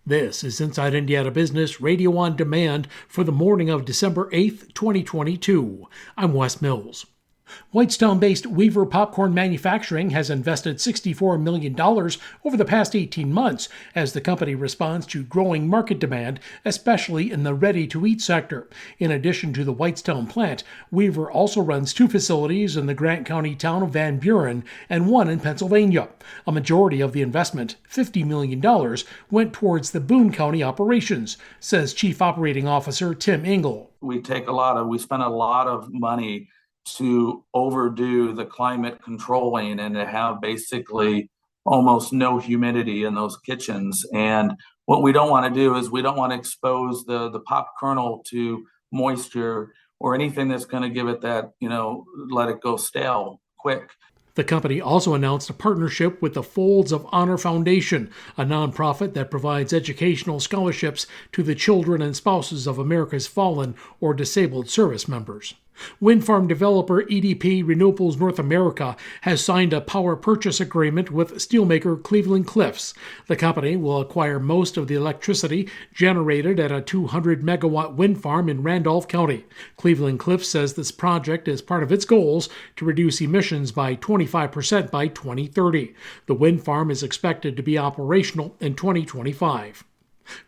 This is Inside Indiana Business Radio on Demand for the morning of December 8th, 2022. I'm Wes Mills. Whitestown-based Weaver Popcorn Manufacturing has invested $64 million over the past 18 months as the company responds to growing market demand, especially in the ready-to-eat sector. In addition to the Whitestown plant, Weaver also runs 2 facilities in the Grant County town of Van Buren and 1 in Pennsylvania. A majority of the investment, $50 million, went towards the Boone County operations, says Chief Operating Officer Tim Engel. We spend a lot of money to overdo the climate controlling and to have basically almost no humidity in those kitchens. And what we don't want to do is we don't want to expose the pop kernel to moisture or anything that's going to give it that, let it go stale quick. The company also announced a partnership with the Folds of Honor Foundation, a nonprofit that provides educational scholarships to the children and spouses of America's fallen or disabled service members. Wind farm developer EDP Renewables North America has signed a power purchase agreement with steelmaker Cleveland-Cliffs. The company will acquire most of the electricity generated at a 200-megawatt wind farm in Randolph County. Cleveland-Cliffs says this project is part of its goals to reduce emissions by 25% by 2030. The wind farm is expected to be operational in 2025.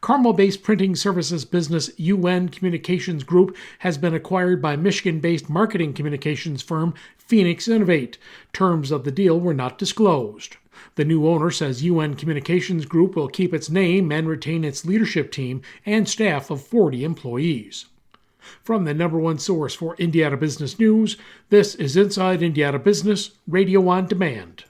Carmel-based printing services business UN Communications Group has been acquired by Michigan-based marketing communications firm Phoenix Innovate. Terms of the deal were not disclosed. The new owner says UN Communications Group will keep its name and retain its leadership team and staff of 40 employees. From the number one source for Indiana business news, this is Inside Indiana Business, Radio on Demand.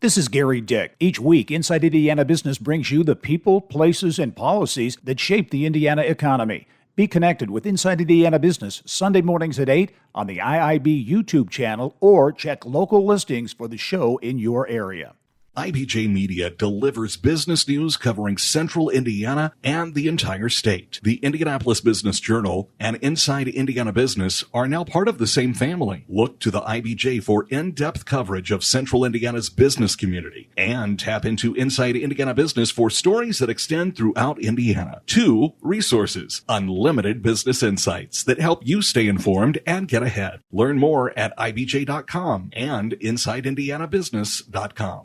This is Gary Dick. Each week, Inside Indiana Business brings you the people, places, and policies that shape the Indiana economy. Be connected with Inside Indiana Business Sunday mornings at 8 on the IIB YouTube channel or check local listings for the show in your area. IBJ Media delivers business news covering central Indiana and the entire state. The Indianapolis Business Journal and Inside Indiana Business are now part of the same family. Look to the IBJ for in-depth coverage of central Indiana's business community and tap into Inside Indiana Business for stories that extend throughout Indiana. 2 resources, unlimited business insights that help you stay informed and get ahead. Learn more at ibj.com and insideindianabusiness.com.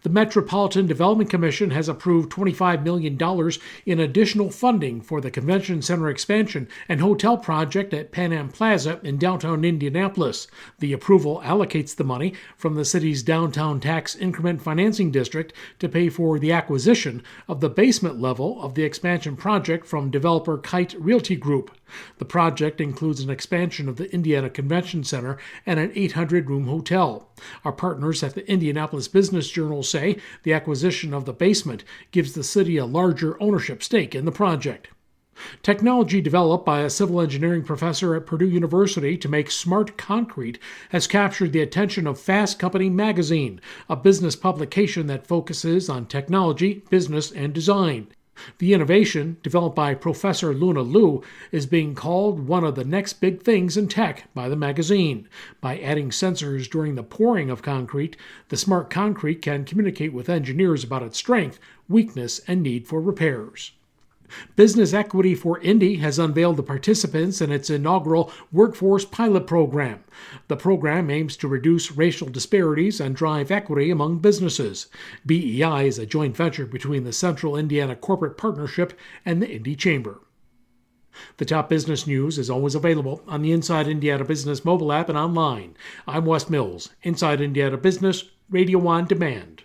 The Metropolitan Development Commission has approved $25 million in additional funding for the Convention Center expansion and hotel project at Pan Am Plaza in downtown Indianapolis. The approval allocates the money from the city's downtown tax increment financing district to pay for the acquisition of the basement level of the expansion project from developer Kite Realty Group. The project includes an expansion of the Indiana Convention Center and an 800-room hotel. Our partners at the Indianapolis Business Journal say the acquisition of the basement gives the city a larger ownership stake in the project. Technology developed by a civil engineering professor at Purdue University to make smart concrete has captured the attention of Fast Company magazine, a business publication that focuses on technology, business, and design. The innovation, developed by Professor Luna Liu, is being called one of the next big things in tech by the magazine. By adding sensors during the pouring of concrete, the smart concrete can communicate with engineers about its strength, weakness, and need for repairs. Business Equity for Indy has unveiled the participants in its inaugural Workforce Pilot Program. The program aims to reduce racial disparities and drive equity among businesses. BEI is a joint venture between the Central Indiana Corporate Partnership and the Indy Chamber. The top business news is always available on the Inside Indiana Business mobile app and online. I'm Wes Mills, Inside Indiana Business, Radio on Demand.